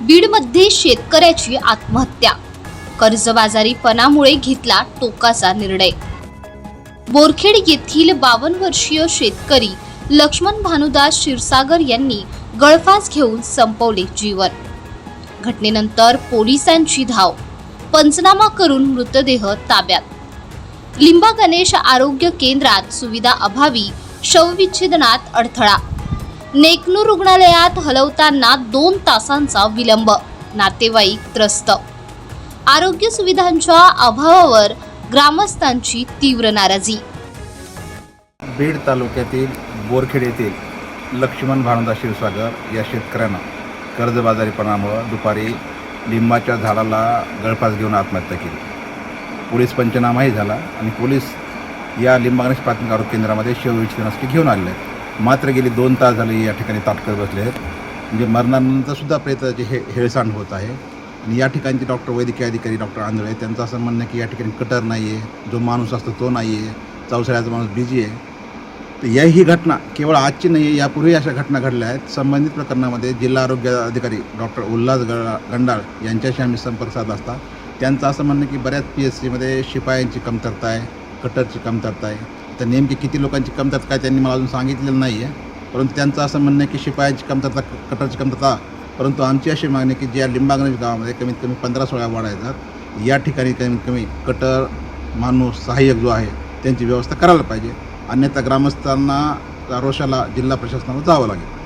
बीडमध्ये शेतकऱ्याची आत्महत्या, कर्जबाजारीपणामुळे घेतला टोकाचा निर्णय। बोरखेड येथील 52 वर्षीय शेतकरी लक्ष्मण भानुदास क्षीरसागर यांनी गळफास घेऊन संपवले जीवन। घटनेनंतर पोलिसांची धाव, पंचनामा करून मृतदेह ताब्यात। लिंबा गणेश आरोग्य केंद्रात सुविधा अभावी शवविच्छेदनात अडथळा, नेकनूर रुग्णालयात हलवताना 2 तासांचा विलंब, नातेवाईक त्रस्त। आरोग्य सुविधांच्या अभावावर ग्रामस्थांची तीव्र नाराजी। बीड तालुक्यातील बोरखेड येथील लक्ष्मण भानुदास क्षीरसागर या शेतकऱ्यानं कर्जबाजारीपणामुळे दुपारी लिंबाच्या झाडाला गळफास घेऊन आत्महत्या केली। पोलीस पंचनामाही झाला आणि पोलीस या लिंबा गणेश प्राथमिक आरोग्य केंद्रामध्ये शवविच्छेदनासाठी घेऊन आलेले आहेत। मात्र गेली 2 तास झाले या ठिकाणी ताटकळत बसले आहेत। म्हणजे मरणानंतरसुद्धा प्रेताची हेळसांड होत आहे। आणि या ठिकाणचे डॉक्टर वैद्यकीय अधिकारी डॉक्टर आंधळे त्यांचं असं म्हणणं की या ठिकाणी कटर नाही आहे, जो माणूस असतो तो नाही आहे, चौसाळ्याचा माणूस बिझी आहे। तर ही घटना केवळ आजची नाही आहे, यापूर्वी अशा घटना घडल्या आहेत। संबंधित प्रकरणामध्ये जिल्हा आरोग्य अधिकारी डॉक्टर उल्हास गंडाळ यांच्याशी आम्ही संपर्क साधला असता त्यांचं असं म्हणणं की बऱ्याच PSCमध्ये शिपायांची कमतरता आहे, कटरची कमतरता आहे। तर नेमकी किती लोकांची कमतरता काय त्यांनी मला अजून सांगितलेलं नाही आहे, परंतु त्यांचं असं म्हणणं आहे की शिपायांची कमतरता, कटरची कमतरता। परंतु आमची अशी मागणी की ज्या लिंबा गणेश गावामध्ये कमीत कमी 15-16 वाडा येतात, या ठिकाणी कमीत कमी कटर, माणूस, सहाय्यक जो आहे त्यांची व्यवस्था करायला पाहिजे। अन्यथा ग्रामस्थांना रोषाला जिल्हा प्रशासनाला जावं लागेल।